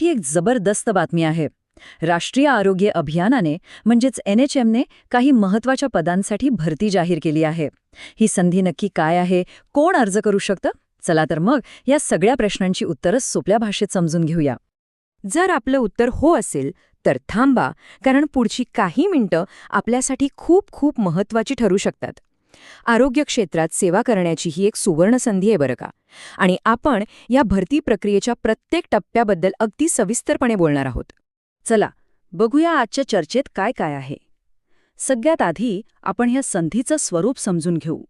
तुमच्यासाठी एक जबरदस्त बातमी आहे. राष्ट्रीय आरोग्य अभियानाने म्हणजेच NHMने काही महत्त्वाच्या पदांसाठी भरती जाहीर केली आहे. ही संधी नक्की काय आहे, कोण अर्ज करू शकतं? चला तर मग या सगळ्या प्रश्नांची उत्तरं सोप्या भाषेत समजून घेऊया. जर आपलं उत्तर हो असेल तर थांबा, कारण पुढची काही मिनिटं आपल्यासाठी खूप खूप महत्त्वाची ठरू शकतात. आरोग्य क्षेत्रात सेवा करण्याची ही एक सुवर्ण संधी आहे बरं का. आणि आपण या भरती प्रक्रियेच्या प्रत्येक टप्प्याबद्दल अगदी सविस्तरपणे बोलणार आहोत. चला बघूया आजच्या चर्चेत काय काय आहे. सगळ्यात आधी आपण ह्या संधीचं स्वरूप समजून घेऊ.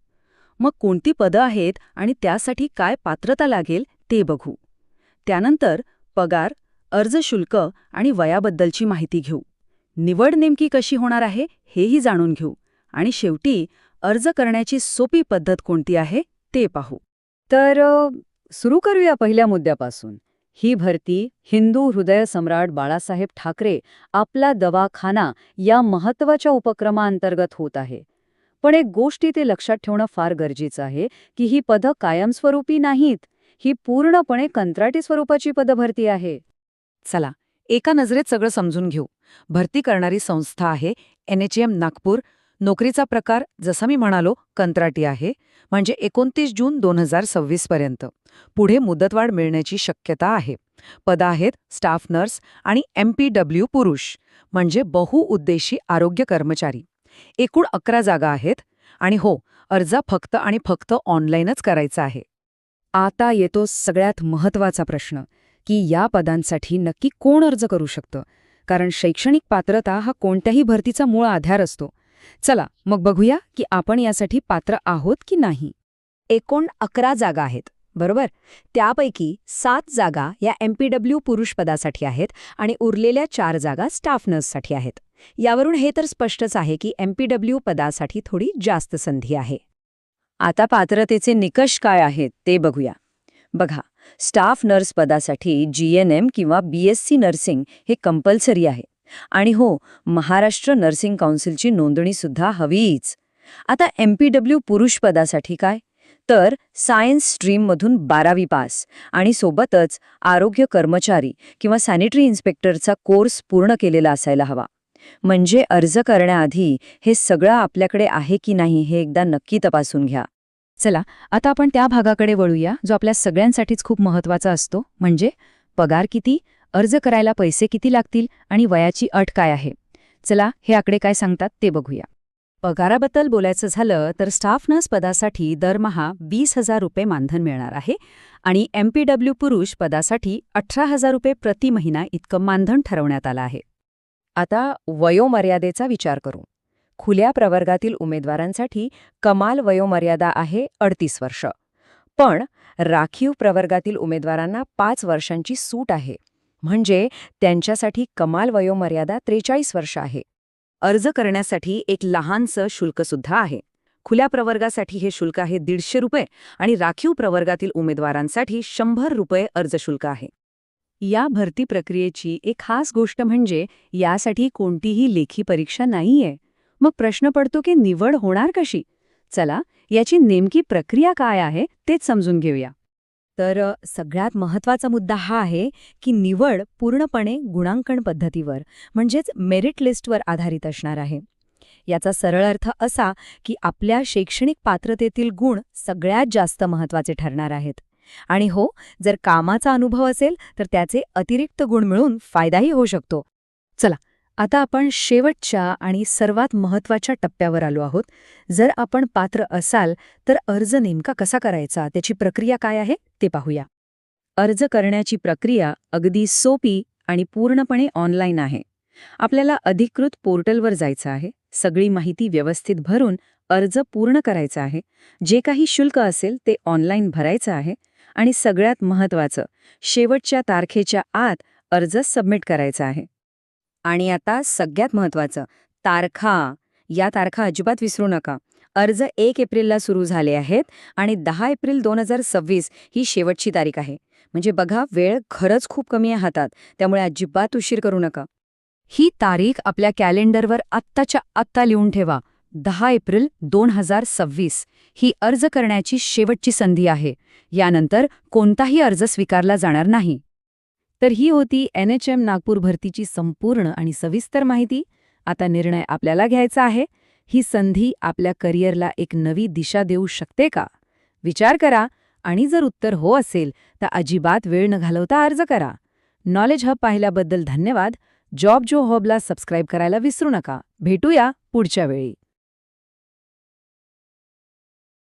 मग कोणती पदं आहेत आणि त्यासाठी काय पात्रता लागेल ते बघू. त्यानंतर पगार, अर्ज शुल्क आणि वयाबद्दलची माहिती घेऊ. निवड नेमकी कशी होणार आहे हेही जाणून घेऊ. आणि शेवटी अर्ज करण्याची सोपी पद्धत कोणती आहे ते पाहू. तर सुरू करूया पहिल्या मुद्द्यापासून. ही भरती हिंदू हृदय सम्राट बाळासाहेब ठाकरे आपला दवाखाना या महत्त्वाच्या उपक्रमाअंतर्गत होत आहे. पण एक गोष्ट इथे लक्षात ठेवणं फार गरजेचं आहे की ही पदं कायमस्वरूपी नाहीत. ही पूर्णपणे कंत्राटी स्वरूपाची पदभरती आहे. चला एका नजरेत सगळं समजून घेऊ. भरती करणारी संस्था आहे NHM नागपूर. नोकरीचा प्रकार जसा मी म्हणालो कंत्राटी आहे, म्हणजे 29 जून 2026 पर्यंत. पुढे मुदतवाढ मिळण्याची शक्यता आहे. पदं आहेत स्टाफ नर्स आणि MPW पुरुष म्हणजे बहुउद्देशी आरोग्य कर्मचारी. एकूण 11 जागा आहेत. आणि हो, अर्ज फक्त आणि फक्त ऑनलाईनच करायचा आहे. आता येतो सगळ्यात महत्त्वाचा प्रश्न की या पदांसाठी नक्की कोण अर्ज करू शकतं, कारण शैक्षणिक पात्रता हा कोणत्याही भरतीचा मूळ आधार असतो. चला मग बघूया की आपण यासाठी पात्र आहोत की नाही. एकूण 11 जागा आहेत, बरोबर. त्यापैकी 7 जागा या MPW पुरुष पदासाठी आहेत आणि उरलेल्या 4 जागा स्टाफ नर्ससाठी आहेत. यावरून हे तर स्पष्टच आहे की MPW पदासाठी थोडी जास्त संधी आहे. आता पात्रतेचे निकष काय आहेत ते बघूया. बघा, स्टाफ नर्स पदासाठी GNM किंवा BSc नर्सिंग हे कंपल्सरी आहे. आणि हो, महाराष्ट्र नर्सिंग काउन्सिलची नोंदणीसुद्धा हवीच. आता MPW पुरुष पदासाठी काय, तर सायन्स स्ट्रीममधून 12वी पास आणि सोबतच आरोग्य कर्मचारी किंवा सॅनिटरी इन्स्पेक्टरचा कोर्स पूर्ण केलेला असायला हवा. म्हणजे अर्ज करण्याआधी हे सगळं आपल्याकडे आहे की नाही हे एकदा नक्की तपासून घ्या. चला आता आपण त्या भागाकडे वळूया जो आपल्या सगळ्यांसाठीच खूप महत्त्वाचा असतो, म्हणजे पगार किती, अर्ज करायला पैसे किती लागतील आणि वयाची अट काय आहे. चला हे आकडे काय सांगतात ते बघूया. पगाराबद्दल बोलायचं झालं तर स्टाफ नर्स पदासाठी दरमहा 20,000 रुपये मानधन मिळणार आहे आणि MPW पुरुष पदासाठी 18,000 रुपये प्रति महिना इतकं मानधन ठरवण्यात आलं आहे. आता वयोमर्यादेचा विचार करू. खुल्या प्रवर्गातील उमेदवारांसाठी कमाल वयोमर्यादा आहे 38 वर्ष. पण राखीव प्रवर्गातील उमेदवारांना 5 वर्षांची सूट आहे. म्हणजे त्यांच्यासाठी कमाल वयोमर्यादा 43 वर्ष आहे. अर्ज करण्यासाठी एक लहानसं शुल्कसुद्धा आहे. खुल्या प्रवर्गासाठी हे शुल्क आहे 150 रुपये आणि राखीव प्रवर्गातील उमेदवारांसाठी 100 रुपये अर्ज शुल्क आहे. या भरती प्रक्रियेची एक खास गोष्ट म्हणजे यासाठी कोणतीही लेखी परीक्षा नाहीये. मग प्रश्न पडतो की निवड होणार कशी. चला याची नेमकी प्रक्रिया काय आहे तेच समजून घेऊया. तर सगळ्यात महत्त्वाचा मुद्दा हा आहे की निवड पूर्णपणे गुणांकन पद्धतीवर म्हणजेच मेरिट लिस्टवर आधारित असणार आहे. याचा सरळ अर्थ असा की आपल्या शैक्षणिक पात्रतेतील गुण सगळ्यात जास्त महत्त्वाचे ठरणार आहेत. आणि हो, जर कामाचा अनुभव असेल तर त्याचे अतिरिक्त गुण मिळून फायदाही होऊ शकतो. चला आता आपण शेवटच्या आणि सर्वात महत्त्वाच्या टप्प्यावर आलो आहोत. जर आपण पात्र असाल तर अर्ज नेमका कसा करायचा, त्याची प्रक्रिया काय आहे ते पाहूया. अर्ज करण्याची प्रक्रिया अगदी सोपी आणि पूर्णपणे ऑनलाईन आहे. आपल्याला अधिकृत पोर्टलवर जायचं आहे. सगळी माहिती व्यवस्थित भरून अर्ज पूर्ण करायचा आहे. जे काही शुल्क असेल ते ऑनलाईन भरायचं आहे. आणि सगळ्यात महत्त्वाचं, शेवटच्या तारखेच्या आत अर्ज सबमिट करायचा आहे. आणि आता सगळ्यात महत्त्वाचं, तारखा. या तारखा अजिबात विसरू नका. अर्ज 1 एप्रिलला सुरू झाले आहेत आणि 10 एप्रिल 2026 ही शेवटची तारीख आहे. म्हणजे बघा, वेळ खरंच खूप कमी आहे हातात, त्यामुळे अजिबात उशीर करू नका. ही तारीख आपल्या कॅलेंडरवर आत्ताच्या आत्ता लिहून ठेवा. 10 एप्रिल 2026 ही अर्ज करण्याची शेवटची संधी आहे. यानंतर कोणताही अर्ज स्वीकारला जाणार नाही. तर ही होती NHM नागपूर भरतीची संपूर्ण आणि सविस्तर माहिती. आता निर्णय आपल्याला घ्यायचा आहे. ही संधी आपल्या करिअरला एक नवी दिशा देऊ शकते का? विचार करा आणि जर उत्तर हो असेल तर अजिबात वेळ न घालवता अर्ज करा. नॉलेज हब पाहिल्याबद्दल धन्यवाद. जॉब जो हबला सबस्क्राईब करायला विसरू नका. भेटूया पुढच्या वेळी.